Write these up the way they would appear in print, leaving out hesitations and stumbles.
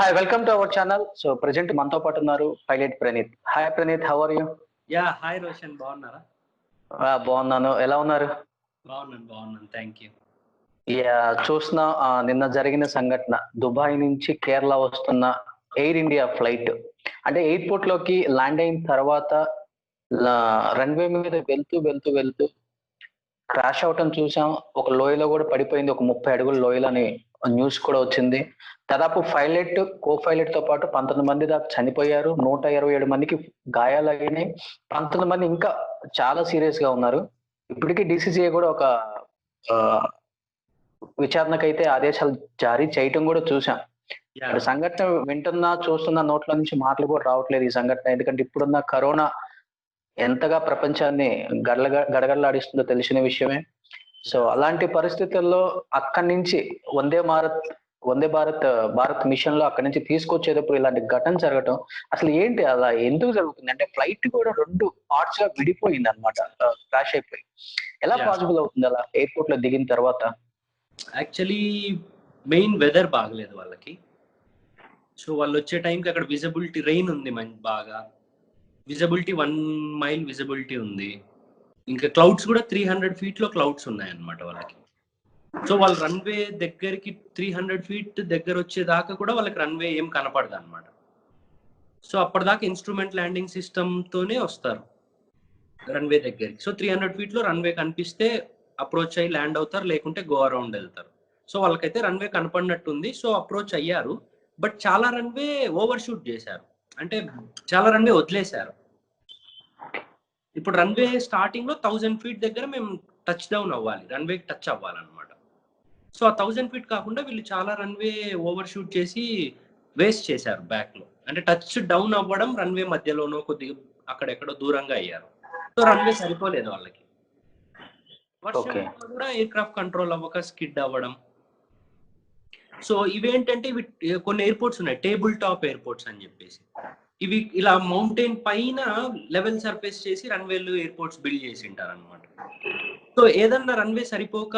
Hi, welcome to our channel. So, present మనతో పాటు ఉన్నారు pilot Praneeth. Hi Praneeth, how are you? Hi Roshan, బాగున్నారా? బాగున్నాను. ఎలా ఉన్నారు? బాగున్నాను, థ్యాంక్ యూ. చూస్తున్నా నిన్న జరిగిన సంఘటన, దుబాయ్ నుంచి కేరళ వస్తున్న ఎయిర్ ఇండియా ఫ్లైట్ అంటే ఎయిర్పోర్ట్ లోకి ల్యాండ్ అయిన తర్వాత రన్వే మీద వెళ్తూ క్రాష్ అవటం చూసాం. ఒక లోయలో కూడా పడిపోయింది, ఒక 30 అడుగుల లోయలని న్యూస్ కూడా వచ్చింది. దాదాపు పైలట్, కో పైలట్ తో పాటు 19 మంది దాకా చనిపోయారు. 127 మందికి గాయాలు అయినాయి. 19 మంది ఇంకా చాలా సీరియస్ గా ఉన్నారు. ఇప్పటికీ డిసిసిఐ కూడా ఒక విచారణకైతే ఆదేశాలు జారీ చేయటం కూడా చూసాం. సంఘటన వింటున్నా చూస్తున్నా నోట్ల నుంచి మాటలు కూడా రావట్లేదు ఈ సంఘటన. ఎందుకంటే ఇప్పుడున్న కరోనా ఎంతగా ప్రపంచాన్ని గడగడలాడిస్తుందో తెలిసిన విషయమే. సో అలాంటి పరిస్థితుల్లో అక్కడి నుంచి వందే భారత్ మిషన్ లో అక్కడి నుంచి తీసుకొచ్చేటప్పుడు ఇలాంటి ఘటన జరగటం అసలు ఏంటి, అలా ఎందుకు జరుగుతుంది? అంటే ఫ్లైట్ కూడా 2 పార్ట్స్ గా విడిపోయింది అనమాట, క్రాష్ అయిపోయి. ఎలా పాసిబుల్ అవుతుంది అలా ఎయిర్పోర్ట్ లో దిగిన తర్వాత? యాక్చువల్లీ మెయిన్ వెదర్ బాగలేదు వాళ్ళకి. సో వాళ్ళు వచ్చే టైంకి అక్కడ విజిబిలిటీ, రెయిన్ ఉంది బాగా, విజిబిలిటీ 1 మైల్ విజిబిలిటీ ఉంది. ఇంకా క్లౌడ్స్ కూడా 300 feet లో క్లౌడ్స్ ఉన్నాయన్నమాట వాళ్ళకి. సో వాళ్ళు రన్వే దగ్గరికి 300 feet దగ్గర వచ్చేదాకా కూడా వాళ్ళకి రన్వే ఏం కనపడదు అనమాట. సో అప్పటిదాకా ఇన్స్ట్రుమెంట్ ల్యాండింగ్ సిస్టమ్ తోనే వస్తారు రన్వే దగ్గరికి. సో 300 feet లో రన్వే కనిపిస్తే అప్రోచ్ అయ్యి ల్యాండ్ అవుతారు, లేకుంటే గో అరౌండ్ వెళ్తారు. సో వాళ్ళకైతే రన్వే కనపడినట్టుంది. సో అప్రోచ్ అయ్యారు, బట్ చాలా రన్వే ఓవర్ షూట్ చేశారు, అంటే చాలా రన్వే వదిలేశారు. ఇప్పుడు రన్వే స్టార్టింగ్ లో 1000 feet దగ్గర మేము టచ్ డౌన్ అవ్వాలి, రన్వేకి టచ్ అవ్వాలన్నమాట. సో ఆ 1000 feet కాకుండా వీళ్ళు చాలా రన్వే ఓవర్ షూట్ చేసి వేస్ట్ చేశారు బ్యాక్ లో. అంటే టచ్ డౌన్ అవ్వడం రన్వే మధ్యలోనో కొద్దిగా అక్కడెక్కడో దూరంగా అయ్యారు. సో రన్వే సరిపోలేదు వాళ్ళకి. వర్షం కూడా ఎయిర్ క్రాఫ్ట్ కంట్రోల్ అవ్వక స్కిడ్ అవ్వడం. సో ఇవేంటంటే ఇవి కొన్ని ఎయిర్పోర్ట్స్ ఉన్నాయి, టేబుల్ టాప్ ఎయిర్పోర్ట్స్ అని చెప్పేసి. ఇవి ఇలా మౌంటైన్ పైన లెవెల్ సర్ఫేస్ చేసి రన్వేలు ఎయిర్పోర్ట్స్ బిల్డ్ చేసి ఉంటారు అనమాట. సో ఏదన్నా రన్వే సరిపోక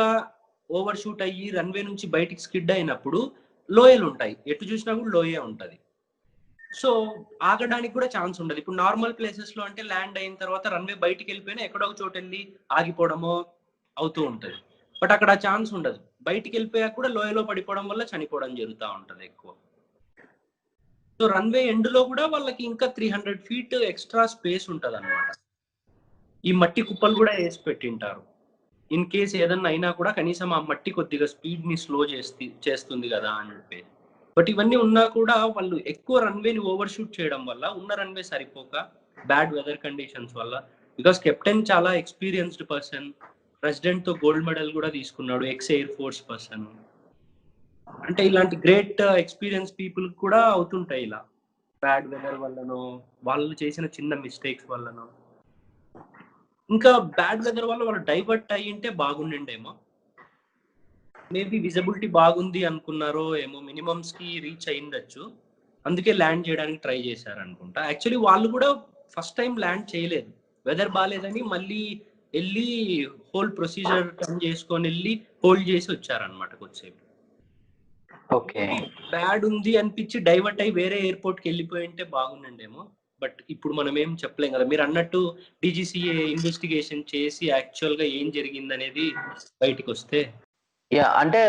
ఓవర్ షూట్ అయ్యి రన్వే నుంచి బయటికి స్కిడ్ అయినప్పుడు లోయలు ఉంటాయి, ఎటు చూసినా కూడా లోయే ఉంటుంది. సో ఆగడానికి కూడా ఛాన్స్ ఉండదు. ఇప్పుడు నార్మల్ ప్లేసెస్ లో అంటే ల్యాండ్ అయిన తర్వాత రన్వే బయటికి వెళ్ళిపోయినా ఎక్కడో ఒక చోటు వెళ్ళి ఆగిపోవడమో అవుతూ ఉంటుంది. బట్ అక్కడ ఛాన్స్ ఉండదు. బయటికి వెళ్ళిపోయాక కూడా లోయలో పడిపోవడం వల్ల చనిపోవడం జరుగుతూ ఉంటుంది ఎక్కువ. సో రన్వే ఎండ్ లో కూడా వాళ్ళకి ఇంకా 300 feet ఎక్స్ట్రా స్పేస్ ఉంటుంది అనమాట. ఈ మట్టి కుప్పలు కూడా వేసి పెట్టింటారు, ఇన్ కేస్ ఏదన్నా అయినా కూడా కనీసం ఆ మట్టి కొద్దిగా స్పీడ్ ని స్లో చేస్తుంది కదా అని చెప్పి. బట్ ఇవన్నీ ఉన్నా కూడా వాళ్ళు ఎక్కువ రన్వేని ఓవర్ షూట్ చేయడం వల్ల ఉన్న రన్వే సరిపోక, బ్యాడ్ వెదర్ కండిషన్స్ వల్ల, బికాస్ కెప్టెన్ చాలా ఎక్స్పీరియన్స్డ్ పర్సన్, ప్రెసిడెంట్ తో గోల్డ్ మెడల్ కూడా తీసుకున్నాడు, ఎక్స్ ఎయిర్ ఫోర్స్ పర్సన్. అంటే ఇలాంటి గ్రేట్ ఎక్స్పీరియన్స్ పీపుల్ కూడా అవుతుంటాయి ఇలా బ్యాడ్ వెదర్ వల్లనో, వాళ్ళు చేసిన చిన్న మిస్టేక్స్ వల్లనో. ఇంకా బ్యాడ్ వెదర్ వల్ల వాళ్ళు డైవర్ట్ అయ్యింటే బాగుండేమో. మేబీ విజిబిలిటీ బాగుంది అనుకున్నారో ఏమో, మినిమమ్స్ కి రీచ్ అయ్యిండొచ్చు, అందుకే ల్యాండ్ చేయడానికి ట్రై చేశారు అనుకుంటా. యాక్చువల్లీ వాళ్ళు కూడా ఫస్ట్ టైం ల్యాండ్ చేయలేదు, వెదర్ బాగాలేదని మళ్ళీ వెళ్ళి హోల్ ప్రొసీజర్ టర్న్ చేసుకొని వెళ్ళి హోల్డ్ చేసి వచ్చారనమాట కొద్దిసేపు. బ్యాడ్ ఉంది అనిపించి డైవర్ట్ అయ్యి వేరే ఎయిర్పోర్ట్కి వెళ్ళిపోయి ఉంటే బాగుండేమో. బట్ ఇప్పుడు మనం ఏం చెప్పలేం కదా. మీరు అన్నట్టు డిజిసిఏ ఇన్వెస్టిగేషన్ చేసి యాక్చువల్ గా ఏం జరిగింది అనేది బయటికి వస్తే. అంటే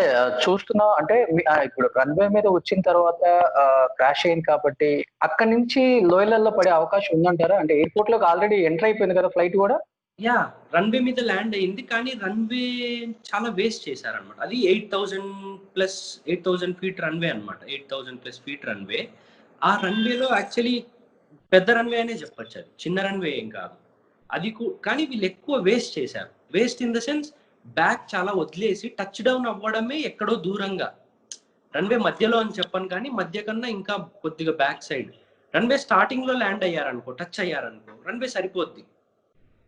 చూస్తున్నాం, అంటే ఇప్పుడు రన్వే మీద వచ్చిన తర్వాత క్రాష్ అయింది కాబట్టి అక్కడి నుంచి లోయలలో పడే అవకాశం ఉందంటారా? అంటే ఎయిర్పోర్ట్ లోకి ఆల్రెడీ ఎంటర్ అయిపోయింది కదా ఫ్లైట్ కూడా. రన్వే మీద ల్యాండ్ అయింది, కానీ రన్వే చాలా వేస్ట్ చేశారనమాట. అది 8,000 feet రన్వే అనమాట, 8,000+ feet రన్వే. ఆ రన్వేలో యాక్చువల్లీ పెద్ద రన్వే అనే చెప్పచ్చు, అది చిన్న రన్వే ఏం కాదు అది. కానీ వీళ్ళు ఎక్కువ వేస్ట్ చేశారు. Waste in the sense back చాలా వదిలేసి టచ్ డౌన్ అవ్వడమే ఎక్కడో దూరంగా, రన్వే మధ్యలో అని చెప్పను కానీ మధ్య కన్నా ఇంకా కొద్దిగా బ్యాక్ సైడ్. రన్వే స్టార్టింగ్ లో ల్యాండ్ అయ్యారనుకో, టచ్ అయ్యారనుకో రన్వే సరిపోద్ది.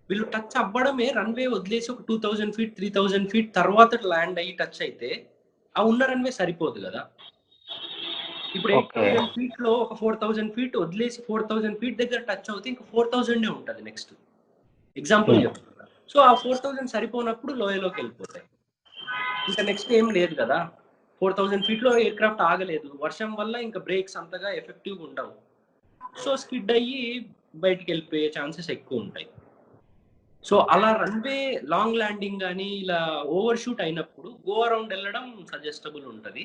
వీళ్ళు టచ్ అవ్వడమే, రన్వే వదిలేసి ఒక 2,000 feet 3,000 feet తర్వాత ల్యాండ్ అయ్యి టచ్ అయితే ఆ ఉన్న రన్వే సరిపోదు కదా. ఇప్పుడు 8,000 feet లో ఒక 4,000 feet వదిలేసి 4,000 feet దగ్గర టచ్ అవుతే ఇంకా 4,000 ఉంటుంది నెక్స్ట్ ఎగ్జాంపుల్ చెప్తున్నా. సో ఆ 4,000 సరిపోనప్పుడు లోయలోకి వెళ్ళిపోతాయి, ఇంకా నెక్స్ట్ ఏం లేదు కదా. 4000 ఫీట్ లో ఎయిర్ క్రాఫ్ట్ ఆగలేదు, వర్షం వల్ల ఇంకా బ్రేక్స్ అంతగా ఎఫెక్టివ్ ఉండవు. సో స్కిడ్ అయ్యి బయటికి వెళ్ళిపోయే ఛాన్సెస్ ఎక్కువ ఉంటాయి. సో అలా రన్వే లాంగ్ ల్యాండింగ్ కానీ ఇలా ఓవర్ షూట్ అయినప్పుడు గో అరౌండ్ వెళ్ళడం సజెస్టబుల్ ఉంటుంది.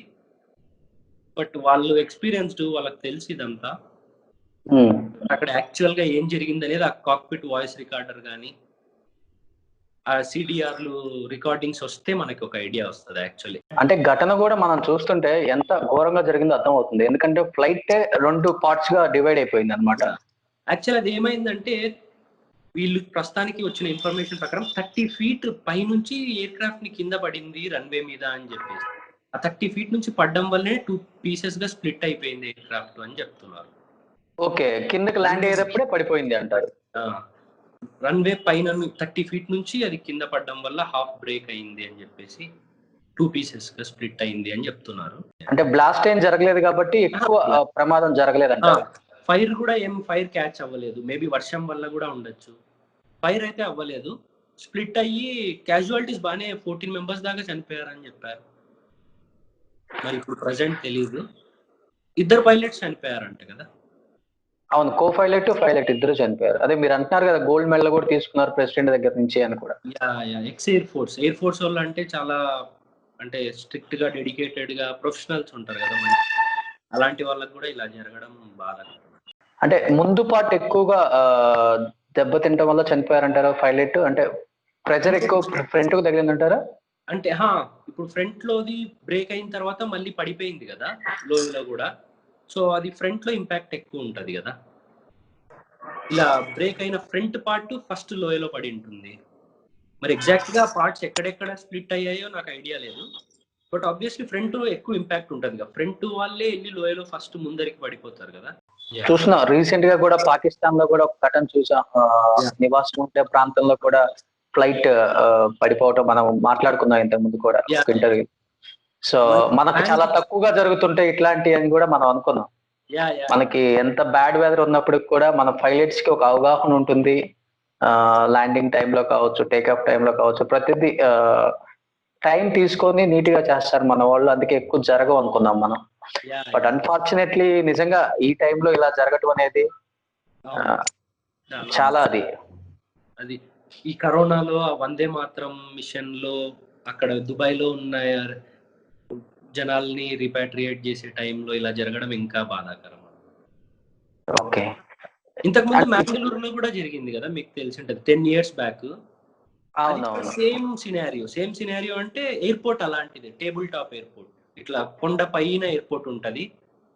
బట్ వాళ్ళు ఎక్స్పీరియన్స్డ్, వాళ్ళకి తెలిసి ఇదంతా అక్కడ యాక్చువల్ గా ఏం జరిగింది అనేది ఆ కాక్పిట్ వాయిస్ రికార్డర్ కానీ ఆ సిడిఆర్లు రికార్డింగ్స్ వస్తే మనకి ఒక ఐడియా వస్తుంది యాక్చువల్లీ. అంటే ఘటన కూడా మనం చూస్తుంటే ఎంత ఘోరంగా జరిగిందో అర్థం అవుతుంది, ఎందుకంటే ఫ్లైట్ 2 పార్ట్స్ గా డివైడ్ అయిపోయింది అనమాట. యాక్చువల్ అది ఏమైందంటే వీళ్ళు ప్రస్తుతానికి వచ్చిన ఇన్ఫర్మేషన్ ప్రకారం 30 ఫీట్ పైనుంచి ఎయిర్ క్రాఫ్ట్ ని కింద పడింది రన్వే మీద అని చెప్పేసి, ఆ 30 ఫీట్ నుంచి పడడం వల్లనే 2 పీసెస్ గా స్ప్లిట్ అయిపోయింది ఎయిర్ క్రాఫ్ట్ అని చెప్తున్నారు. ఓకే, కిందకి ల్యాండ్ అయ్యేటప్పుడే పడిపోయింది అంటారు. రన్వే పైన 30 ఫీట్ నుంచి అది కింద పడడం వల్ల హాఫ్ బ్రేక్ అయింది అని చెప్పేసి 2 పీసెస్ గా స్ప్లిట్ అయింది అని చెప్తున్నారు. అంటే బ్లాస్ట్ ఏం జరగలేదు కాబట్టి ఎక్కువ ప్రమాదం జరగలేదు అంటారు. ఫైర్ కూడా ఫైర్ క్యాచ్ అవ్వలేదు, మేబీ వర్షం వల్ల కూడా ఉండొచ్చు. ఫైర్ అయితే అవ్వలేదు, స్ప్లిట్ అయ్యి క్యాజువాలిటీస్ బాగానే 14 మెంబర్స్ దాకా చనిపోయారని చెప్పారు. మరి ఇప్పుడు ప్రజెంట్ తెలియదు. 2 పైలట్స్ చనిపోయారంట కదా. అవును, కో పైలట్ పైలట్ ఇద్దరు చనిపోయారు. అదే మీరు అంటున్నారు కదా గోల్డ్ మెడల్ కూడా తీసుకున్నారు ప్రెసిడెంట్ దగ్గర నుంచి అని కూడా. ఎక్స్ ఎయిర్ ఫోర్స్ వాళ్ళు అంటే చాలా అంటే స్ట్రిక్ట్ గా డెడికేటెడ్ గా ప్రొఫెషనల్స్ ఉంటారు కదా, అలాంటి వాళ్ళకి కూడా ఇలా జరగడం బాధ. అంటే ముందు పార్ట్ ఎక్కువగా దెబ్బతింటం వల్ల చనిపోయారంటారా పైలట్? అంటే ప్రెజర్ ఎక్కువ ఫ్రంట్ కు తగిలిందంటారా? అంటే ఇప్పుడు ఫ్రంట్ లోది బ్రేక్ అయిన తర్వాత మళ్ళీ పడిపోయింది కదా లోయలో కూడా, సో అది ఫ్రంట్ లో ఇంపాక్ట్ ఎక్కువ ఉంటది కదా. ఇలా బ్రేక్ అయిన ఫ్రంట్ పార్ట్ ఫస్ట్ లోయలో పడి ఉంటుంది. మరి ఎగ్జాక్ట్ గా పార్ట్స్ ఎక్కడెక్కడ స్ప్లిట్ అయ్యాయో నాకు ఐడియా లేదు, బట్ ఆబ్వియస్లీ ఫ్రంట్ ఎక్కువ ఇంపాక్ట్ ఉంటుంది కదా, ఫ్రంట్ వాళ్ళే వెళ్ళి లోయలో ఫస్ట్ ముందరికి పడిపోతారు కదా. చూసినా రీసెంట్ గా కూడా పాకిస్తాన్ లో కూడా ఒక ఘటన చూసాం, నివాసం ఉండే ప్రాంతంలో కూడా ఫ్లైట్ పడిపోవటం మనం మాట్లాడుకున్నాం ఇంతకు ముందు కూడా ఇంటర్వ్యూ. సో మనకు చాలా తక్కువగా జరుగుతుంటాయి ఇట్లాంటి అని కూడా మనం అనుకున్నాం. మనకి ఎంత బ్యాడ్ వెదర్ ఉన్నప్పుడు కూడా మన పైలట్స్ కి ఒక అవగాహన ఉంటుంది, ల్యాండింగ్ టైంలో కావచ్చు, టేక్ఆఫ్ టైంలో కావచ్చు, ప్రతిదీ టైం తీసుకొని నీట్ గా చేస్తారు మన వాళ్ళు, అందుకే ఎక్కువ జరగవు అనుకున్నాం మనం. బట్ అన్ఫార్చునేట్లీ నిజంగా ఈ టైంలో ఇలా జరగటం అనేది చాలా అది ఈ కరోనాలో ఆ వందే మాత్రం మిషన్ లో అక్కడ దుబాయ్ లో ఉన్న జనాల్ని రిపాట్రియేట్ చేసే టైంలో ఇలా జరగడం ఇంకా బాధాకరం. ఓకే, ఇంతకుముందు మ్యాంగళూరులో కూడా జరిగింది కదా, మీకు తెలిసి ఉంటుంది 10 years బ్యాక్. సేమ్ సినారియో అంటే ఎయిర్పోర్ట్ అలాంటిది, టేబుల్ టాప్ ఎయిర్పోర్ట్, ఇట్లా కొండ పైన ఎయిర్పోర్ట్ ఉంటది,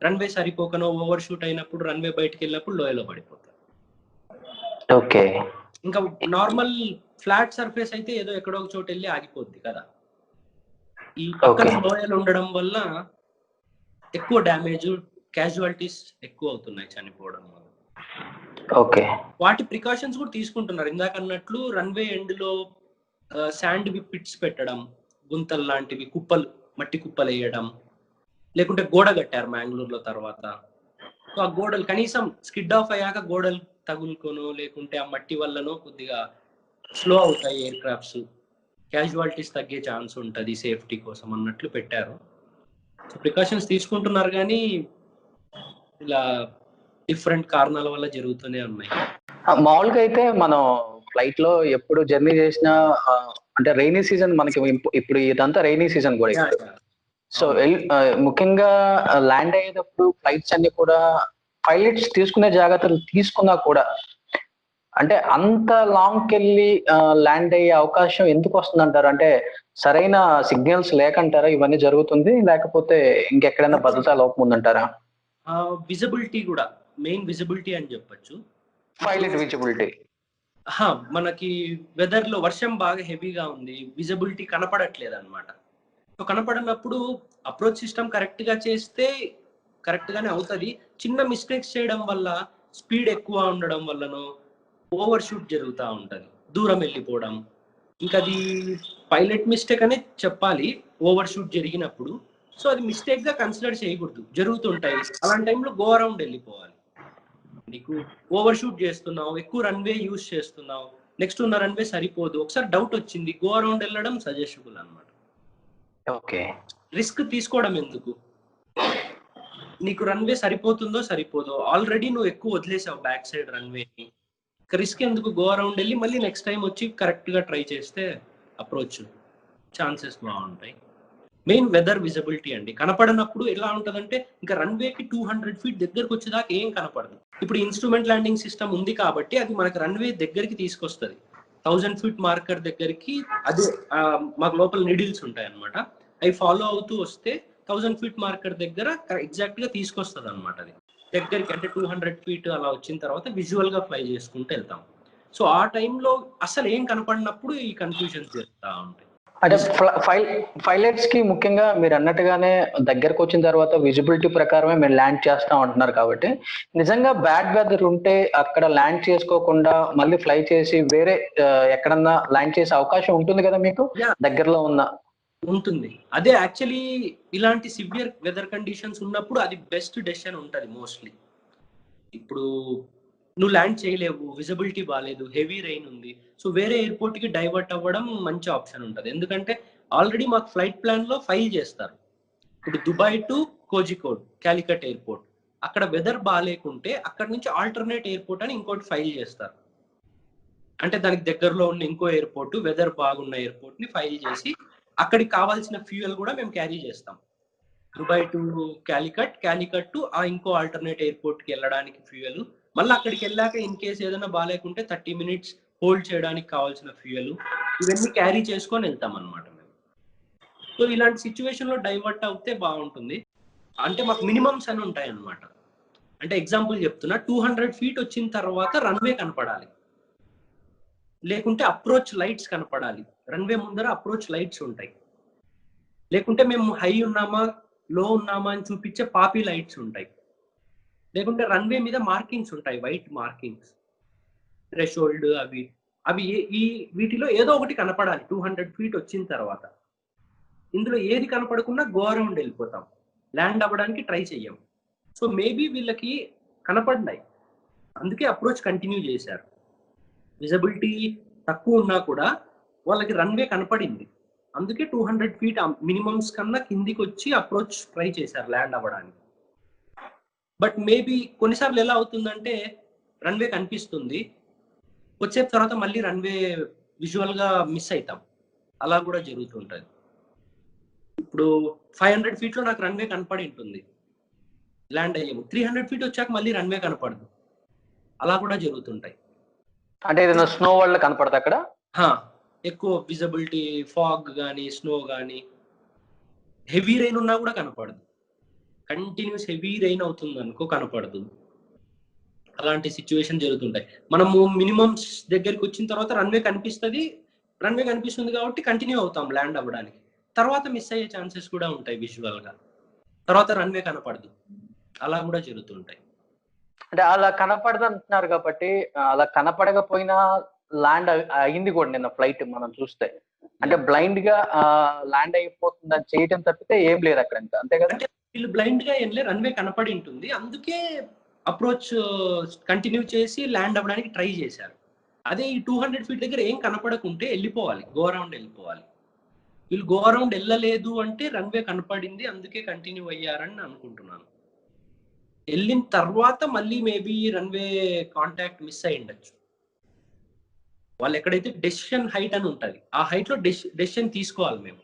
రన్వే సరిపోకనో ఓవర్ షూట్ అయినప్పుడు రన్వే బయటకు వెళ్ళినప్పుడు లోయలో పడిపోతారు. ఓకే, ఇంకా నార్మల్ ఫ్లాట్ సర్ఫేస్ అయితే ఏదో ఎక్కడో ఒక చోట వెళ్ళి ఆగిపోద్ది కదా, ఈ పక్కన లోయలు ఉండడం వల్ల ఎక్కువ డ్యామేజ్, క్యాజువాలిటీస్ ఎక్కువ అవుతున్నాయి చనిపోవడం వల్ల. ఓకే, వాటి ప్రికాషన్స్ కూడా తీసుకుంటున్నారు. ఇందాక అన్నట్లు రన్వే ఎండ్ లో శాండ్ పిట్స్ పెట్టడం, గుంతలు లాంటివి, కుప్పలు, మట్టి కుప్పలు వేయడం, లేకుంటే గోడ కట్టారు మ్యాంగ్లూరులో తర్వాత. సో ఆ గోడలు కనీసం స్కిడ్ ఆఫ్ అయ్యాక గోడలు తగులుకోనో లేకుంటే ఆ మట్టి వల్లనో కొద్దిగా స్లో అవుతాయి ఎయిర్ క్రాఫ్ట్స్, క్యాజువాలిటీస్ తగ్గే ఛాన్స్ ఉంటుంది సేఫ్టీ కోసం అన్నట్లు పెట్టారు. సో ప్రికాషన్స్ తీసుకుంటున్నారు కానీ ఇలా డిఫరెంట్ కారణాల వల్ల జరుగుతూనే ఉన్నాయి. మామూలుగా అయితే మనం ఫ్లైట్ లో ఎప్పుడు జర్నీ చేసినా అంటే రైనీ సీజన్ మనకి ఇప్పుడు ఇదంతా రైనీ సీజన్ కూడా. సో ముఖ్యంగా ల్యాండ్ అయ్యేటప్పుడు ఫ్లైట్స్ అన్ని కూడా పైలట్స్ తీసుకునే జాగ్రత్తలు తీసుకున్నా కూడా అంటే అంత లాంగ్ కెళ్ళి ల్యాండ్ అయ్యే అవకాశం ఎందుకు వస్తుంది అంటారు? అంటే సరైన సిగ్నల్స్ లేకంటారా ఇవన్నీ జరుగుతుంది, లేకపోతే ఇంకెక్కడైనా భద్రతా లోపం ఉందంటారా? విజిబిలిటీ కూడా మెయిన్ విజిబిలిటీ అని చెప్పొచ్చు. పైలట్ విజిబిలిటీ మనకి వెదర్ లో వర్షం బాగా హెవీగా ఉంది, విజిబిలిటీ కనపడట్లేదు అనమాట. సో కనపడినప్పుడు అప్రోచ్ సిస్టమ్ కరెక్ట్ గా చేస్తే కరెక్ట్ గానే అవుతుంది. చిన్న మిస్టేక్స్ చేయడం వల్ల, స్పీడ్ ఎక్కువ ఉండడం వల్లనో ఓవర్ షూట్ జరుగుతూ ఉంటది, దూరం వెళ్ళిపోవడం. ఇంకా అది పైలట్ మిస్టేక్ అనే చెప్పాలి ఓవర్ షూట్ జరిగినప్పుడు. సో అది మిస్టేక్ గా కన్సిడర్ చేయకూడదు, జరుగుతుంటాయి. అలాంటి టైంలో గో అరౌండ్ వెళ్ళిపోవాలి. నీకు ఓవర్ షూట్ చేస్తున్నావు, ఎక్కువ రన్వే యూజ్ చేస్తున్నావు, నెక్స్ట్ ఉన్న రన్వే సరిపోదు, ఒకసారి డౌట్ వచ్చింది, గో అరౌండ్ వెళ్ళడం సజెస్టబుల్ అనమాట. ఓకే. రిస్క్ తీసుకోవడం ఎందుకు? నీకు రన్వే సరిపోతుందో సరిపోదో, ఆల్రెడీ నువ్వు ఎక్కువ వదిలేసావు బ్యాక్ సైడ్ రన్వేని. రిస్క్ ఎందుకు? గో అరౌండ్ వెళ్ళి మళ్ళీ నెక్స్ట్ టైం వచ్చి కరెక్ట్ గా ట్రై చేస్తే అప్రోచ్ ఛాన్సెస్ బాగుంటాయి. మెయిన్ వెదర్ విజిబిలిటీ అండి. కనపడనప్పుడు ఎలా ఉంటదంటే ఇంకా రన్వేకి 200 feet దగ్గరకు వచ్చేదాకా ఏం కనపడదు. ఇప్పుడు ఇన్స్ట్రుమెంట్ ల్యాండింగ్ సిస్టమ్ ఉంది కాబట్టి అది మనకు రన్వే దగ్గరికి తీసుకొస్తుంది. 1000 feet మార్కర్ దగ్గరికి అది మాకు లోపల నీడిల్స్ ఉంటాయి అనమాట. అవి ఫాలో అవుతూ వస్తే 1000 feet మార్కర్ దగ్గర ఎగ్జాక్ట్ గా తీసుకొస్తుంది అనమాట. అది దగ్గరికి అంటే 200 feet అలా వచ్చిన తర్వాత విజువల్ గా ఫ్లై చేసుకుంటూ వెళ్తాం. సో ఆ టైంలో అసలు ఏం కనపడినప్పుడు ఈ కన్ఫ్యూజన్స్ జరుగుతూ ఉంటాయి. అంటే పైలట్స్ కి ముఖ్యంగా మీరు అన్నట్టుగానే దగ్గరకు వచ్చిన తర్వాత విజిబిలిటీ ప్రకారమే మీరు ల్యాండ్ చేస్తాం అంటున్నారు కాబట్టి, నిజంగా బ్యాడ్ వెదర్ ఉంటే అక్కడ ల్యాండ్ చేసుకోకుండా మళ్ళీ ఫ్లై చేసి వేరే ఎక్కడన్నా ల్యాండ్ చేసే అవకాశం ఉంటుంది కదా మీకు దగ్గరలో ఉన్న? ఉంటుంది. అదే యాక్చువల్లీ ఇలాంటి సివియర్ వెదర్ కండిషన్స్ ఉన్నప్పుడు అది బెస్ట్ డెసిషన్ ఉంటుంది మోస్ట్లీ. ఇప్పుడు నువ్వు ల్యాండ్ చేయలేవు, విజిబిలిటీ బాగాలేదు, హెవీ రెయిన్ ఉంది, సో వేరే ఎయిర్పోర్ట్ కి డైవర్ట్ అవ్వడం మంచి ఆప్షన్ ఉంటుంది. ఎందుకంటే ఆల్రెడీ మాకు ఫ్లైట్ ప్లాన్ లో ఫైల్ చేస్తారు. ఇప్పుడు Dubai to Kozhikode Calicut airport, అక్కడ వెదర్ బాగాలేకుంటే అక్కడ నుంచి ఆల్టర్నేట్ ఎయిర్పోర్ట్ అని ఇంకోటి ఫైల్ చేస్తారు. అంటే దానికి దగ్గరలో ఉన్న ఇంకో ఎయిర్పోర్ట్, వెదర్ బాగున్న ఎయిర్పోర్ట్ ని ఫైల్ చేసి అక్కడికి కావాల్సిన ఫ్యూయల్ కూడా మేము క్యారీ చేస్తాం. దుబాయ్ టు కాలికట్ టు ఆ ఇంకో ఆల్టర్నేట్ ఎయిర్పోర్ట్ కి వెళ్ళడానికి ఫ్యూయల్, మళ్ళీ అక్కడికి వెళ్ళాక ఇన్ కేసు ఏదైనా బాగాలేకుంటే 30 minutes హోల్డ్ చేయడానికి కావాల్సిన ఫ్యూయల్, ఇవన్నీ క్యారీ చేసుకొని వెళ్తాం అనమాట మేము. సో ఇలాంటి సిచ్యువేషన్ లో డైవర్ట్ అవుతే బాగుంటుంది. అంటే మాకు మినిమమ్స్ అని ఉంటాయి అనమాట. అంటే ఎగ్జాంపుల్ చెప్తున్నా, 200 feet వచ్చిన తర్వాత రన్వే కనపడాలి, లేకుంటే అప్రోచ్ లైట్స్ కనపడాలి. రన్వే ముందర అప్రోచ్ లైట్స్ ఉంటాయి. లేకుంటే మేము హై ఉన్నామా లో ఉన్నామా అని చూపించే పాపీ లైట్స్ ఉంటాయి. లేకుంటే రన్వే మీద మార్కింగ్స్ ఉంటాయి, వైట్ మార్కింగ్స్, థ్రెషోల్డ్, అవి వీటిలో ఏదో ఒకటి కనపడాలి 200 feet వచ్చిన తర్వాత. ఇందులో ఏది కనపడకుండా గో అరౌండ్ వెళ్ళిపోతాం, ల్యాండ్ అవ్వడానికి ట్రై చెయ్యం. సో మేబీ వీళ్ళకి కనపడినాయి, అందుకే అప్రోచ్ కంటిన్యూ చేశారు. విజిబిలిటీ తక్కువ ఉన్నా కూడా వాళ్ళకి రన్వే కనపడింది, అందుకే 200 feet మినిమమ్స్ కన్నా కిందికి వచ్చి అప్రోచ్ ట్రై చేశారు ల్యాండ్ అవ్వడానికి. బట్ మేబీ కొన్నిసార్లు ఎలా అవుతుందంటే రన్వే కనిపిస్తుంది, వచ్చే తర్వాత మళ్ళీ రన్వే విజువల్ గా మిస్ అవుతాం, అలా కూడా జరుగుతుంటది. ఇప్పుడు 500 feet లో నాకు రన్వే కనపడి ఉంటుంది, ల్యాండ్ అయ్యాము, 300 feet వచ్చాక మళ్ళీ రన్వే కనపడదు, అలా కూడా జరుగుతుంటాయి. అంటే ఏదైనా స్నో వల్ల కనపడతా అక్కడ ఎక్కువ విజిబిలిటీ, ఫాగ్ కానీ స్నో కానీ, హెవీ రెయిన్ ఉన్నా కూడా కనపడదు. కంటిన్యూస్ హెవీ రెయిన్ అవుతుంది అనుకో కనపడదు. అలాంటి సిచ్యువేషన్ జరుగుతుంటాయి. మనము మినిమమ్స్ దగ్గరికి వచ్చిన తర్వాత రన్వే కనిపిస్తుంది కాబట్టి కంటిన్యూ అవుతాం ల్యాండ్ అవ్వడానికి. తర్వాత మిస్ అయ్యే ఛాన్సెస్ కూడా ఉంటాయి విజువల్ గా, తర్వాత రన్వే కనపడదు, అలా కూడా జరుగుతుంటాయి. అంటే అలా కనపడదు అంటున్నారు కాబట్టి, అలా కనపడకపోయినా ల్యాండ్ అయింది కూడా నిన్న ఫ్లైట్ మనం చూస్తే. అంటే బ్లైండ్ గా ల్యాండ్ అయిపోతుందని చేయటం తప్పితే ఏం లేదు అక్కడ ఇంకా, అంతే కదా? అంటే వీళ్ళు బ్లైండ్ గా ఏం లేదు, రన్వే కనపడి ఉంటుంది, అందుకే అప్రోచ్ కంటిన్యూ చేసి ల్యాండ్ అవ్వడానికి ట్రై చేశారు. అదే ఈ 200 feet దగ్గర ఏం కనపడకుంటే వెళ్ళిపోవాలి, గో అరౌండ్ వెళ్ళిపోవాలి. వీళ్ళు గో అరౌండ్ వెళ్ళలేదు అంటే రన్వే కనపడింది, అందుకే కంటిన్యూ అయ్యారని అనుకుంటున్నాను. వెళ్ళిన తర్వాత మళ్ళీ మేబీ రన్వే కాంటాక్ట్ మిస్ అయి ఉండొచ్చు. వాళ్ళు ఎక్కడైతే డెసిషన్ హైట్ అని ఉంటుంది, ఆ హైట్ లో డెసిషన్ తీసుకోవాలి, మేము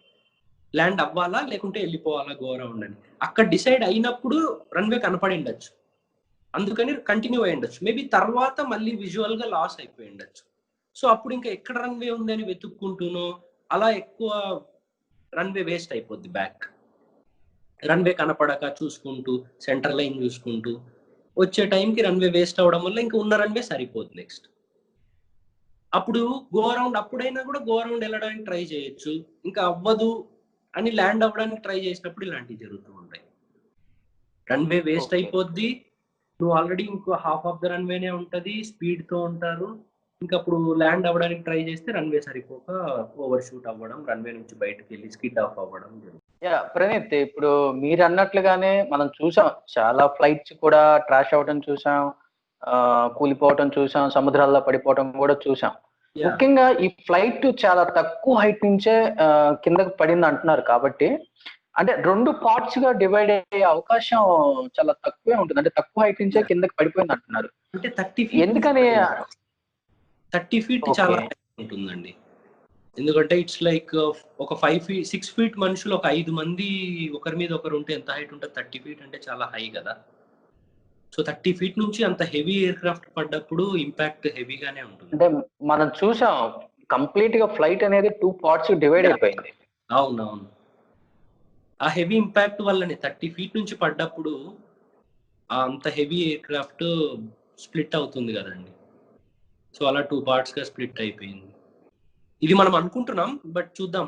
ల్యాండ్ అవ్వాలా లేకుంటే వెళ్ళిపోవాలా గో అరౌండ్ అని. అక్కడ డిసైడ్ అయినప్పుడు రన్వే కనపడి ఉండొచ్చు, అందుకని కంటిన్యూ అయి ఉండొచ్చు. మేబీ తర్వాత మళ్ళీ విజువల్ గా లాస్ అయిపోయి ఉండొచ్చు. సో అప్పుడు ఇంకా ఎక్కడ రన్వే ఉందని వెతుక్కుంటూనో అలా ఎక్కువ రన్వే వేస్ట్ అయిపోద్ది. బ్యాక్ రన్వే కనపడక చూసుకుంటూ, సెంటర్ లైన్ చూసుకుంటూ వచ్చే టైంకి రన్వే వేస్ట్ అవడం వల్ల ఇంకా ఉన్న రన్వే సరిపోద్ది. నెక్స్ట్ అప్పుడు గో అరౌండ్, అప్పుడైనా కూడా గో అరౌండ్ వెళ్ళడానికి ట్రై చేయొచ్చు, ఇంకా అవ్వదు అని ల్యాండ్ అవ్వడానికి ట్రై చేసినప్పుడు ఇలాంటివి జరుగుతూ ఉంటాయి. రన్వే వేస్ట్ అయిపోద్ది, నువ్వు ఆల్రెడీ ఇంకో హాఫ్ ఆఫ్ ద రన్వేనే ఉంటది, స్పీడ్ తో ఉంటారు, ఇంకా అప్పుడు ల్యాండ్ అవ్వడానికి ట్రై చేస్తే రన్వే సరిపోక ఓవర్ షూట్ అవ్వడం, రన్వే నుంచి బయటకు వెళ్ళి స్కిడ్ ఆఫ్ అవ్వడం జరుగుతుంది. ప్రణీత్, ఇప్పుడు మీరు అన్నట్లుగానే మనం చూసాం, చాలా ఫ్లైట్స్ కూడా ట్రాష్ అవడం చూసాం, కూలిపోవటం చూసాం, సముద్రాల్లో పడిపోవటం కూడా చూసాం. ముఖ్యంగా ఈ ఫ్లైట్ చాలా తక్కువ హైట్ నుంచే కిందకి పడింది అంటున్నారు కాబట్టి అంటే 2 పార్ట్స్ గా డివైడ్ అయ్యే అవకాశం చాలా తక్కువే ఉంటుంది. అంటే తక్కువ హైట్ నుంచే కిందకి పడిపోయింది అంటున్నారు. అంటే 30 ఫీట్ ఎందుకని 30 ఫీట్ చాలా హైట్ ఉంటుందండి. ఎందుకంటే ఇట్స్ లైక్ ఒక 5 ఫీట్ 6 ఫీట్ మనుషులు ఒక 5 మంది ఒకరి మీద ఒకరు ఉంటే ఎంత హైట్ ఉంటుంది? 30 ఫీట్ అంటే చాలా హై కదా. సో 30 ఫీట్ నుంచి అంత హెవీ ఎయిర్ క్రాఫ్ట్ పడ్డప్పుడు ఇంపాక్ట్ హెవీగానే ఉంటుంది. అంటే మనం చూసాం కంప్లీట్ గా ఫ్లైట్ అనేది 2 పార్ట్స్ డివైడ్ అయిపోయింది. అవునవును. ఆ హెవీ ఇంపాక్ట్ వల్లనే 30 ఫీట్ నుంచి పడ్డప్పుడు అంత హెవీ ఎయిర్ క్రాఫ్ట్ స్ప్లిట్ అవుతుంది కదండి. సో అలా 2 పార్ట్స్ గా స్ప్లిట్ అయిపోయింది. ఇది మనం అనుకుంటున్నాం, బట్ చూద్దాం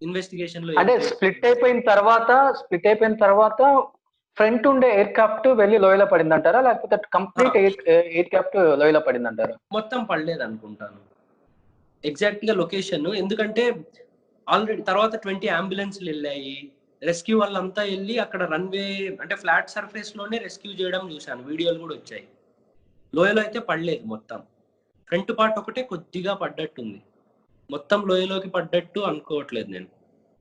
ఇన్వెస్టిగేషన్ లో. అంటే స్ప్లిట్ అయిపోయిన తర్వాత ఫ్రంట్ ఉండే ఎయిర్ క్రాఫ్ట్ వెళ్ళి లోయలో పడింది అంటారా, లేకపోతే కంప్లీట్ ఎయిర్ క్రాఫ్ట్ లోయలో పడింది అంటారా? మొత్తం పడలేదు అనుకుంటాను ఎగ్జాక్ట్ గా లొకేషన్. ఎందుకంటే ఆల్రెడీ తర్వాత 20 అంబులెన్స్లు వెళ్ళాయి, రెస్క్యూ వాళ్ళంతా వెళ్ళి అక్కడ రన్వే అంటే ఫ్లాట్ సర్ఫేస్ లోనే రెస్క్యూ చేయడం చూశాను, వీడియోలు కూడా వచ్చాయి. లోయలో అయితే పడలేదు, మొత్తం ఫ్రంట్ పార్ట్ ఒకటే కొద్దిగా పడ్డట్టుంది, మొత్తం లోయలోకి పడ్డట్టు అనుకోవట్లేదు నేను.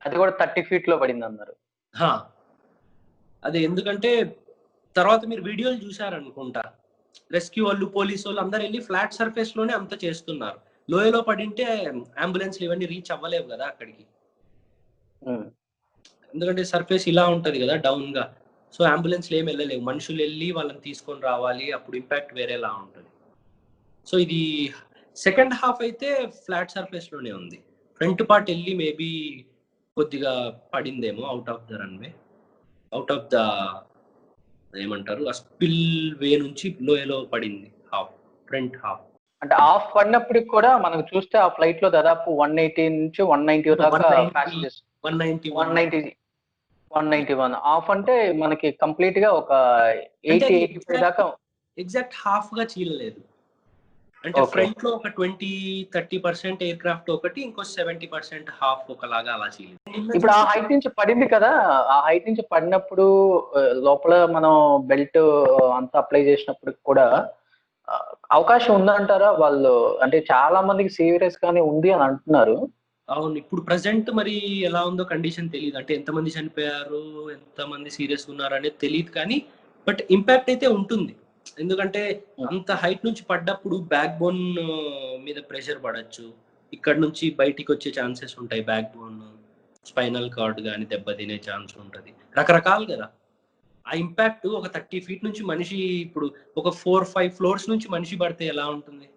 అది కూడా 30 ఫీట్ లో పడింది అన్నారు. అదే ఎందుకంటే తర్వాత మీరు వీడియోలు చూసారనుకుంటా, రెస్క్యూ వాళ్ళు పోలీసు వాళ్ళు అందరు వెళ్ళి ఫ్లాట్ సర్ఫేస్ లోనే అంతా చేస్తున్నారు. లోయలో పడింటే అంబులెన్స్ ఇవన్నీ రీచ్ అవ్వలేవు కదా అక్కడికి, ఎందుకంటే సర్ఫేస్ ఇలా ఉంటది కదా డౌన్ గా. సో అంబులెన్స్లు ఏమి వెళ్ళలేవు, మనుషులు వెళ్ళి వాళ్ళని తీసుకొని రావాలి, అప్పుడు ఇంపాక్ట్ వేరేలా ఉంటుంది. సో ఇది సెకండ్ హాఫ్ అయితే ఫ్లాట్ సర్ఫేస్ లోనే ఉంది, ఫ్రంట్ పార్ట్ వెళ్ళి మేబీ కొద్దిగా పడిందేమో out of the runway, out of the ఏమంటారు ఆ స్పిల్ వే నుంచి లోయలో పడింది హాఫ్, ఫ్రంట్ హాఫ్. అంటే హాఫ్ పడినప్పటికి కూడా మనకు చూస్తే ఆ ఫ్లైట్ లో దాదాపు 180 నుంచి 190 దాకా ప్యాసింజర్స్. 191 హాఫ్ అంటే మనకి కంప్లీట్ గా ఒక 80-85 దాకా. ఎగ్జాక్ట్ హాఫ్ గా చీలలేదు, అంటే ఫ్రంట్ లో ఒక 20-30% ఎయిర్ క్రాఫ్ట్ ఒకటి, ఇంకో 70% హాఫ్ ఒకలాగా అలా చీలింది. ఇప్పుడు ఆ హైట్ నుంచి పడింది కదా, ఆ హైట్ నుంచి పడినప్పుడు లోపల మనం బెల్ట్ అంతా అప్లై చేసినప్పుడు కూడా అవకాశం ఉందంటారా? వాళ్ళు అంటే చాలా మందికి సీరియస్ గానే ఉంది అని అంటున్నారు. అవును, ఇప్పుడు ప్రజెంట్ మరి ఎలా ఉందో కండిషన్ తెలియదు, అంటే ఎంతమంది చనిపోయారు, ఎంతమంది సీరియస్ ఉన్నారు అనేది తెలియదు, కానీ బట్ ఇంపాక్ట్ అయితే ఉంటుంది. ఎందుకంటే అంత హైట్ నుంచి పడ్డప్పుడు బ్యాక్ బోన్ మీద ప్రెషర్ పడచ్చు, ఇక్కడ నుంచి బయటికి వచ్చే ఛాన్సెస్ ఉంటాయి, బ్యాక్ బోన్ స్పైనల్ కార్డ్ కానీ దెబ్బతినే ఛాన్స్ ఉంటుంది, రకరకాలు కదా. ఆ ఇంపాక్ట్ ఒక 30 ఫీట్ నుంచి మనిషి, ఇప్పుడు ఒక 4-5 ఫ్లోర్స్ నుంచి మనిషి పడితే ఎలా ఉంటుంది,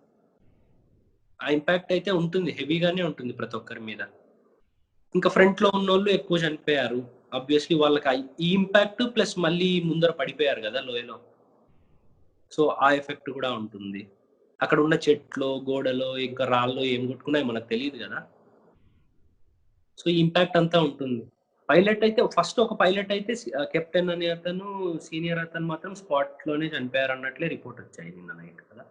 ఆ ఇంపాక్ట్ అయితే ఉంటుంది, హెవీగానే ఉంటుంది ప్రతి ఒక్కరి మీద. ఇంకా ఫ్రంట్ లో ఉన్న వాళ్ళు ఎక్కువ చనిపోయారు, ఆబ్వియస్లీ వాళ్ళకి ఈ ఇంపాక్ట్ ప్లస్ మళ్ళీ ముందర పడిపోయారు కదా లోయలో, సో ఆ ఎఫెక్ట్ కూడా ఉంటుంది. అక్కడ ఉన్న చెట్లు గోడలో ఇంకా రాళ్ళు ఏం కొట్టుకున్నాయి మనకు తెలియదు కదా, సో ఈ ఇంపాక్ట్ అంతా ఉంటుంది. పైలట్ అయితే ఫస్ట్ ఒక పైలట్ అయితే కెప్టెన్ అనే అతను, సీనియర్ అతను మాత్రం స్పాట్ లోనే చనిపోయారు అన్నట్లే రిపోర్ట్ వచ్చాయి నిన్న నైట్ కదా.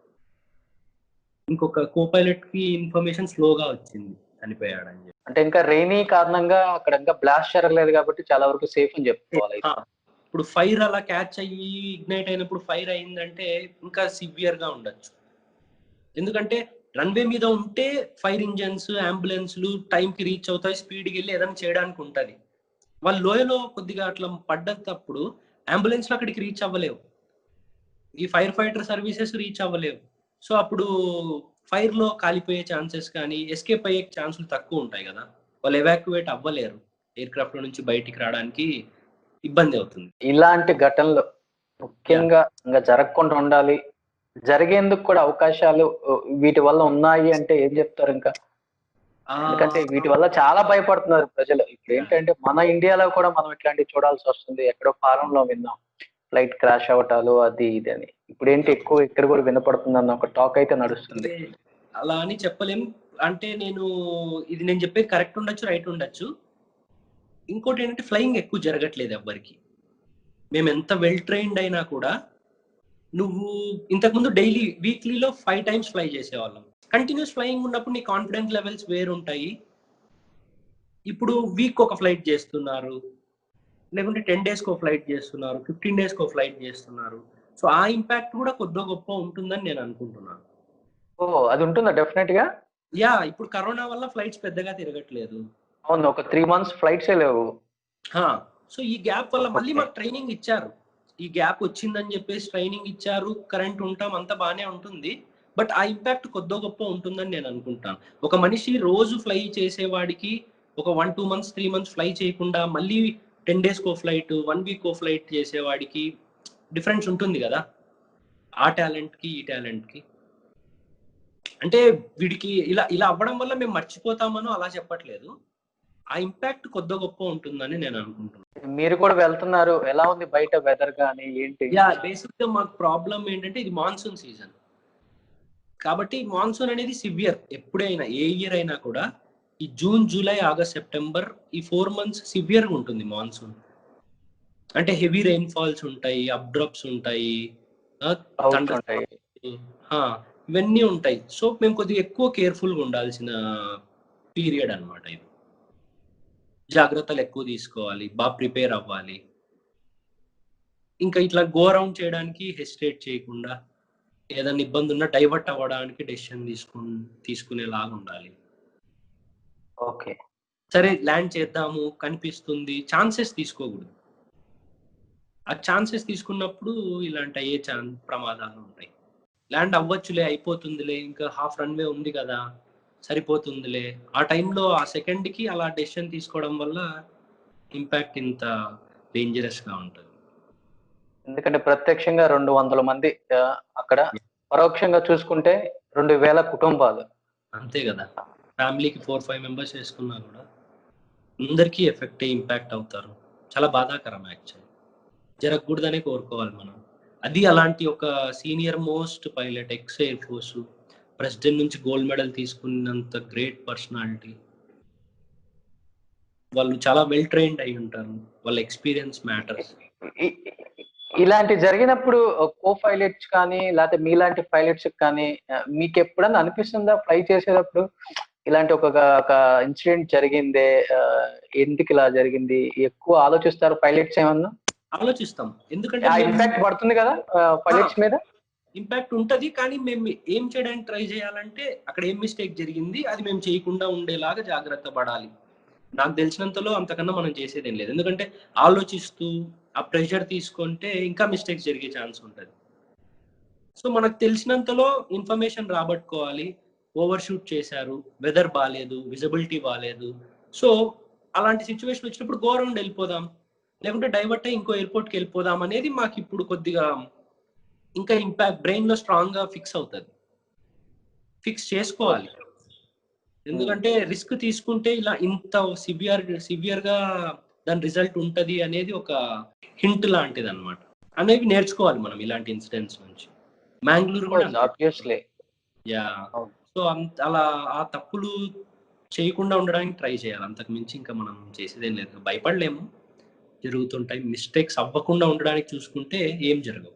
ఇంకొక కో పైలట్ కి ఇన్ఫర్మేషన్ స్లోగా వచ్చింది చనిపోయాడని చెప్పి. అంటే ఇంకా రెయినీ కారణంగా అక్కడ ఇంకా బ్లాస్ట్ జరగలేదు కాబట్టి చాలా వరకు సేఫ్ అని చెప్పుకోవాలి. ఇప్పుడు ఫైర్ అలా క్యాచ్ అయ్యి ఇగ్నైట్ అయినప్పుడు ఫైర్ అయిందంటే ఇంకా సివియర్ గా ఉండొచ్చు, ఎందుకంటే రన్వే మీద ఉంటే ఫైర్ ఇంజన్స్ అంబులెన్స్లు టైంకి రీచ్ అవుతాయి, స్పీడ్కి వెళ్ళి ఏదైనా చేయడానికి ఉంటుంది. వాళ్ళు లోయలో కొద్దిగా అట్లా పడ్డప్పుడు అంబులెన్స్లు అక్కడికి రీచ్ అవ్వలేవు, ఈ ఫైర్ ఫైటర్ సర్వీసెస్ రీచ్ అవ్వలేవు. సో అప్పుడు ఫైర్ లో కాలిపోయే ఛాన్సెస్ కానీ ఎస్కేప్ అయ్యే ఛాన్సులు తక్కువ ఉంటాయి కదా, వాళ్ళు ఎవాక్యువేట్ అవ్వలేరు, ఎయిర్ క్రాఫ్ట్ నుంచి బయటికి రావడానికి ఇబ్బంది అవుతుంది. ఇలాంటి ఘటనలు ముఖ్యంగా ఇంకా జరగకుండా ఉండాలి, జరిగేందుకు కూడా అవకాశాలు వీటి వల్ల ఉన్నాయి అంటే ఏం చెప్తారు ఇంకా? ఎందుకంటే వీటి వల్ల చాలా భయపడుతున్నారు ప్రజలు. ఇప్పుడు ఏంటంటే మన ఇండియాలో కూడా మనం ఇట్లాంటివి చూడాల్సి వస్తుంది, ఎక్కడో ఫారంలో విన్నాం ఫ్లైట్ క్రాష్ అవటాలు అది ఇది అని, ఇప్పుడు ఏంటి ఎక్కువ ఇక్కడ కూడా వినపడుతుంది అన్న ఒక టాక్ అయితే నడుస్తుంది. అలా అని చెప్పలేం, అంటే ఇది నేను చెప్పేది కరెక్ట్ ఉండొచ్చు, రైట్ ఉండొచ్చు. ఇంకోటి ఏంటంటే ఫ్లయింగ్ ఎక్కువ జరగట్లేదు ఎవ్వరికి, మేము ఎంత వెల్ ట్రైన్డ్ అయినా కూడా. నువ్వు ఇంతకుముందు డైలీ వీక్లీలో 5 times ఫ్లై చేసేవాళ్ళం, కంటిన్యూస్ ఫ్లయింగ్ ఉన్నప్పుడు నీ కాన్ఫిడెన్స్ లెవెల్స్ వేరుంటాయి. ఇప్పుడు వీక్ ఒక ఫ్లైట్ చేస్తున్నారు, లేకుంటే 10 daysకి ఒక ఫ్లైట్ చేస్తున్నారు, 15 daysకి ఒక ఫ్లైట్ చేస్తున్నారు. సో ఆ ఇంపాక్ట్ కూడా కొద్దిగా గొప్ప ఉంటుందని నేను అనుకుంటున్నాను. ఓ అది ఉంటుందా డెఫినెట్ గా? యా ఇప్పుడు కరోనా వల్ల ఫ్లైట్స్ పెద్దగా తిరగట్లేదు. అవును, ఒక 3 months ఫ్లైట్సే లేవు. సో ఈ గ్యాప్ వల్ల మళ్ళీ ఓకే. మాకు ట్రైనింగ్ ఇచ్చారు. ఈ గ్యాప్ వచ్చిందని చెప్పేసి ట్రైనింగ్ ఇచ్చారు. కరెంట్ ఉంటాం అంతా బానే ఉంటుంది. బట్ ఆ ఇంపాక్ట్ కొద్దో గొప్ప ఉంటుందని నేను అనుకుంటాను. ఒక మనిషి రోజు ఫ్లై చేసేవాడికి ఒక 1, 2 months, 3 months ఫ్లై చేయకుండా మళ్ళీ 10 డేస్‌కో ఫ్లైట్, 1 వీక్కో ఫ్లైట్ చేసేవాడికి డిఫరెన్స్ ఉంటుంది గదా! ఆ టాలెంట్‌కి, ఈ టాలెంట్‌కి. అంటే వీడికి ఇలా ఇలా అవ్వడం వల్ల మేము మర్చిపోతామనో అలా చెప్పట్లేదు. ఆ ఇంపాక్ట్ కొద్దో గొప్పో ఉంటుందని నేను అనుకుంటున్నాను. మీరు కూడా వెళ్తున్నారు. ఎలా ఉంది బయట వెదర్ గాని ఏంటి? బేసిక్‌గా మాకు ప్రాబ్లమ్ ఏంటంటే ఇది మాన్సూన్ సీజన్. కాబట్టి మాన్సూన్ అనేది సివియర్. ఎప్పుడైనా ఏ ఇయర్ అయినా కూడా ఈ జూన్, జూలై, ఆగస్ట్, సెప్టెంబర్ ఈ 4 మంత్స్ సివియర్‌గా ఉంటుంది మాన్సూన్. అంటే హెవీ రెయిన్ ఫాల్స్ ఉంటాయి, అప్ డ్రాప్స్ ఉంటాయి. క్లౌడ్స్ థండర్ ఉంటాయి. ఆ! ఇవన్నీ ఉంటాయి. సో మేము కొద్దిగా ఎక్కువ కేర్‌ఫుల్‌గా ఉండాల్సిన పీరియడ్ అన్నమాట ఇది. జాగ్రత్తలు ఎక్కువ తీసుకోవాలి. ప్రిపేర్ అవ్వాలి. ఇంకా ఇట్లా గో అరౌండ్ చేయడానికి హెసిటేట్ చేయకుండా ఏదైనా ఇబ్బంది ఉన్నా డైవర్ట్ అవ్వడానికి డెసిషన్ తీసుకునేలాగా ఉండాలి. ఓకే. సరే ల్యాండ్ చేద్దాము కనిపిస్తుంది. ఛాన్సెస్ తీసుకోకూడదు. ఆ ఛాన్సెస్ తీసుకున్నప్పుడు ఇలాంటి అయ్యే ప్రమాదాలు ఉంటాయి. ల్యాండ్ అవ్వచ్చులే, అయిపోతుందిలే, ఇంకా హాఫ్ రన్‌వే ఉంది కదా! సరిపోతుందిలే. ఆ టైంలో ఆ సెకండ్‌కి అలా డెసిషన్ తీసుకోవడం వల్ల ఇంపాక్ట్ ఇంత డేంజరస్‌గా ఉంటది. ఎందుకంటే ప్రత్యక్షంగా 200 మంది అక్కడ, పరోక్షంగా చూసుకుంటే 2000 కుటుంబాలు. అంతే గదా! ఫ్యామిలీకి 4, 5 మెంబర్స్ చేసుకున్నా గూడా అందరికీ ఎఫెక్టే ఇంపాక్ట్ అవుతారు. చాలా బాధాకరం యాక్చువల్లీ. జరగకూడదనే కోరుకోవాలి మనం. అది అలాంటి ఒక senior most pilot X air force president నుంచి గోల్డ్ మెడల్ తీసుకున్నంత గ్రేట్ పర్సనాలిటీ. వాళ్ళు చాలా వెల్ ట్రైన్డ్ అయి ఉంటారు. వాళ్ళ ఎక్స్‌పీరియన్స్ మ్యాటర్స్. ఇ ఇలాంటివి జరిగినప్పుడు కో పైలట్స్ కానీ, లేతే మీలాంటి పైలట్స్‌కి కానీ మీకెప్పుడన్నా అనిపిస్తుందా ఫ్లై చేసేటప్పుడు? ఇలాంటి ఒక ఇన్సిడెంట్ జరిగిందే, ఎందుకిలా జరిగింది? ఎక్కువ ఆలోచిస్తారా పైలట్స్ ఏమన్నా? ఆలోచిస్తాం. ఎందుకంటే ఆ మేము ఇంపాక్ట్ పడుతుంది గదా! ఆ! పైలట్స్ మీద? ఇంపాక్ట్ ఉంటది. కానీ మేము ఏం చేయడానికి ట్రై చేయాలంటే అక్కడ ఏం మిస్టేక్ జరిగింది అది మేము చేయకుండా ఉండేలాగా జాగ్రత్త పడాలి. నాకు తెలిసినంతలో అంతకన్నా మనం చేసేదేం లేదు. ఎందుకంటే ఆలోచిస్తూ ఆ ప్రెషర్ తీసుకుంటే ఇంకా మిస్టేక్స్ జరిగే ఛాన్స్ ఉంటది. సో మనకు తెలిసినంతలో ఇన్ఫర్మేషన్ రాబట్టుకోవాలి. ఓవర్ షూట్ చేశారు. వెదర్ బాలేదు. విజిబిలిటీ బాలేదు. సో అలాంటి సిట్యుయేషన్ వచ్చినప్పుడు గో అరౌండ్ ఎళ్ళిపోదాం. లేకుంటే డైవర్ట్ అయ్యి ఇంకో ఎయిర్‌పోర్ట్‌కి ఎళ్ళిపోదాం అనేది మాకిప్పుడు కొద్దిగా ఇంకా ఇంపాక్ట్ బ్రెయిన్‌లో స్ట్రాంగ్‌గా ఫిక్స్ అవుతది. ఫిక్స్ చేసుకోవాలి. హ్మ్. ఎందుకంటే రిస్క్ తీసుకుంటే ఇలా ఇంత సివియర్‌గా దాని రిజల్ట్ ఉంటది అనేది ఒక హింట్ లాంటిదన్నమాట. అనేవి నేర్చుకోవాలి మనం ఇలాంటి ఇన్సిడెంట్స్ నుంచి. మాంగ్లూర్ గూడా అంతే. ఆబ్వియస్‌లీ. యాహ్! అవును. సో, అలా ఆ తప్పులు చేయకుండా ఉండడానికి ట్రై చేయాలి. అంతకు మించి ఇంకా మనం చేసేదేం లేదు. భయపడలేము. జరుగుతుంటాయి. మిస్టేక్స్ అవ్వకుండా ఉండడానికి చూసుకుంటే ఏం జరగవు.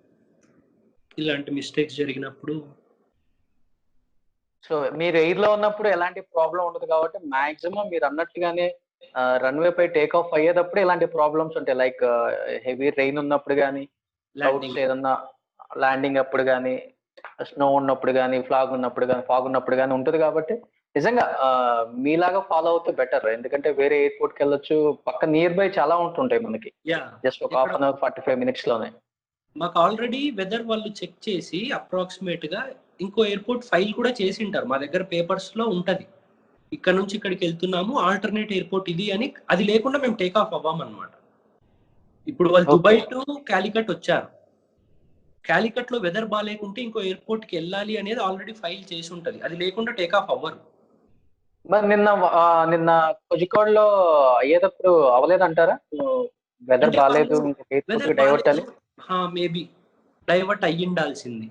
ఇలాంటి మిస్టేక్స్ జరిగినప్పుడు సో, మీరు ఎయిర్‌లో ఉన్నప్పుడు ఎలాంటి ప్రాబ్లమ్ ఉండదు కాబట్టి మాక్సిమం మీరన్నట్టుగానే రన్‌వే పై టేక్ ఆఫ్ అయ్యేటప్పుడు ఇలాంటి ప్రాబ్లమ్స్ ఉంటాయి. లైక్ హెవీ రెయిన్ ఉన్నప్పుడు గాని, క్లౌడ్స్ ల్యాండింగ్ ఏదన్నా ల్యాండింగ్ అప్పుడు గాని, స్నో ఉన్నప్పుడు గాని, ఫాగ్ ఉన్నప్పుడు గాని ఉంటది కాబట్టి నిజంగా మీలాగా ఫాలో అవుతే బెటర్. ఎందుకంటే వేరే ఎయిర్‌పోర్ట్‌కెళ్ళొచ్చు. పక్కన నియర్ బై చాలా ఉంటుంటాయి మనకి. యాహ్! జస్ట్ ఒక ఇక్కడ హాఫ్ అన్ అవర్, 45 మినిట్స్‌లోనే. మాకు ఆల్రెడీ వెదర్ వాళ్ళు చెక్ చేసి అప్రాక్సిమేట్‌గా ఇంకో ఎయిర్‌పోర్ట్ ఫైల్ కూడా చేసుంటారు. మా దగ్గర పేపర్స్‌లో ఉంటది. ఇక్కడ నుంచి ఇక్కడికెళ్తున్నాము. ఆల్టర్‌నేట్ ఎయిర్‌పోర్ట్ ఇది అని అది లేకుండా మేము టేక్ ఆఫ్ అవ్వమన్నమాట. ఇప్పుడు వాళ్ళు ఓకే. దుబాయ్ టు కాలికట్ వచ్చారు. కాలికట్‌లో వెదర్ బాలేకుంటే ఇంకో ఎయిర్‌పోర్ట్‌కెళ్ళాలి అనేది ఆల్రెడీ ఫైల్ చేసుంటది. అది లేకుండా టేక్ ఆఫ్ అవ్వరు. మరి నిన్న కోజికోడ్‌లో అయ్యేటప్పుడు అవ్వలేదంటారా? వెదర్ అంటే బాలేదు. వాళ్ళు ఇంకొక వెదర్ ఎయిర్‌పోర్ట్‌కి డైవర్ట్ బాలేదు. అని. మేబీ డైవర్ట్ అయ్యుండాల్సింది.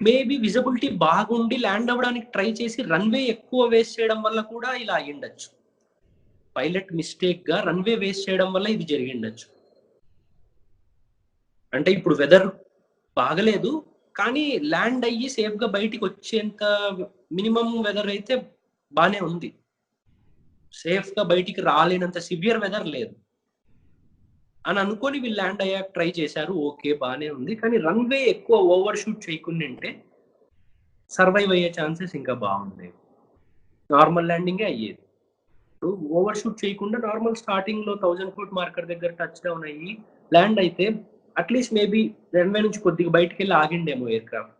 మేబీ విజిబిలిటీ బాగుండి ల్యాండ్ అవ్వడానికి ట్రై చేసి రన్‌వే ఎక్కువ వేస్ట్ చేయడం వల్ల కూడా ఇలా అయ్యుండొచ్చు. పైలట్ మిస్టేక్‌గా రన్‌వే వేస్ట్ చేయడం వల్ల ఇది జరిగిండొచ్చు. అంటే ఇప్పుడు వెదర్ బాగలేదు. కానీ ల్యాండ్ అయ్యి సేఫ్‌గా బయటికొచ్చేంత మినిమమ్ వెదర్ అయితే బానే ఉంది. సేఫ్‌గా బయటికి రాలేనంత సివియర్ వెదర్ లేదు. అని అనుకోని వీళ్ళు ల్యాండ్ అయ్యాక ట్రై చేశారు. ఓకే. బానే ఉంది. కానీ రన్‌వే ఎక్కువ ఓవర్ షూట్ చేయకుండింటే సర్వైవ్ అయ్యే ఛాన్సెస్ ఇంకా బాగుండేవి. నార్మల్ ల్యాండింగే అయ్యేది. ఇప్పుడు ఓవర్ షూట్ చేయకుండా నార్మల్ స్టార్టింగ్‌లో 1000 ఫుట్ మార్కర్ దగ్గర టచ్ డౌన్ అయ్యి ల్యాండ్ అయితే అట్‌లీస్ట్ మేబీ రన్‌వే నుంచి కొద్దిగా బయటికెళ్ళి ఆగిండేమో ఎయిర్‌క్రాఫ్ట్.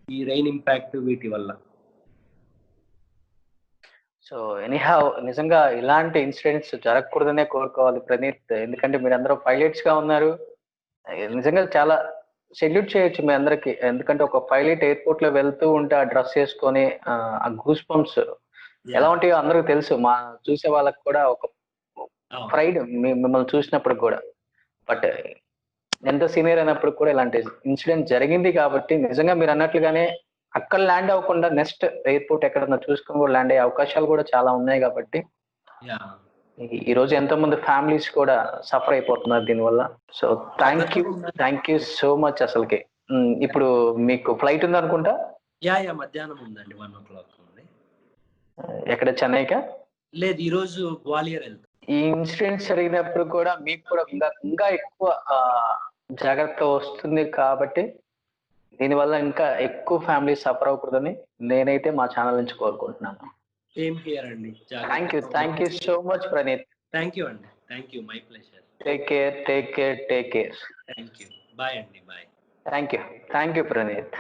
ఈ రెయిన్ ఇంపాక్ట్ వీటి వల్ల. సో ఎనీహౌ నిజంగా ఇలాంటి ఇన్సిడెంట్స్ జరగకూడదనే కోరుకోవాలి ప్రణీత్. ఎందుకంటే మీరందరూ పైలట్స్ గా ఉన్నారు. నిజంగా చాలా సెల్యూట్ చేయొచ్చు మీ అందరికి. ఎందుకంటే ఒక పైలట్ ఎయిర్పోర్ట్ లో వెళ్తూ ఉంటే ఆ డ్రెస్ వేసుకొని ఆ గూస్ బంప్స్ ఎలా యాహ్! ఉంటాయో అందరికి తెలుసు. మా చూసే వాళ్ళకి కూడా ఒక అవును. ప్రైడ్ మిమ్మల్ని చూసినప్పుడు కూడా. బట్ ఎంత సీనియర్ అయినప్పుడు కూడా ఇలాంటి ఇన్సిడెంట్ జరిగింది కాబట్టి నిజంగా మీరు అన్నట్లుగానే అక్కడ ల్యాండ్ అవ్వకుండా నెక్స్ట్ ఎయిర్పోర్ట్ ఎక్కడన్నా చూసుకొని కూడా ల్యాండ్ అయ్యే అవకాశాలు కూడా చాలా ఉన్నాయి కాబట్టి యాహ్! ఈ రోజు ఎంతో మంది ఫ్యామిలీస్ కూడా సఫర్ అయిపోతున్నారు దీనివల్ల. సో తప్పకుండా. థ్యాంక్ యూ సో మచ్ అసలుకి. ఇప్పుడు మీకు ఫ్లైట్ ఉంది అనుకుంటా. యాహ్! మధ్యాహ్నం ఉందండి. 1:00 ఉంది. ఎక్కడ చెన్నైకా? లేదు, ఈరోజు గ్వాలియర్ ఎళ్తా. ఈ ఇన్సిడెంట్స్ జరిగినప్పుడు కూడా మీకు కూడా ఇంకా ఎక్కువ జాగ్రత్త వస్తుంది కాబట్టి దీనివల్ల ఇంకా ఎక్కువ ఫ్యామిలీ సఫర్ అవ్వకూడదని నేనైతే మా ఛానల్ నుంచి కోరుకుంటున్నాను. సేమ్ హియర్ అండి. Thank you so much Praneeth. Thank you అండి. Thank you. My pleasure. Take care. Thank you. Bye అండి. బాయ్. Thank you Praneeth.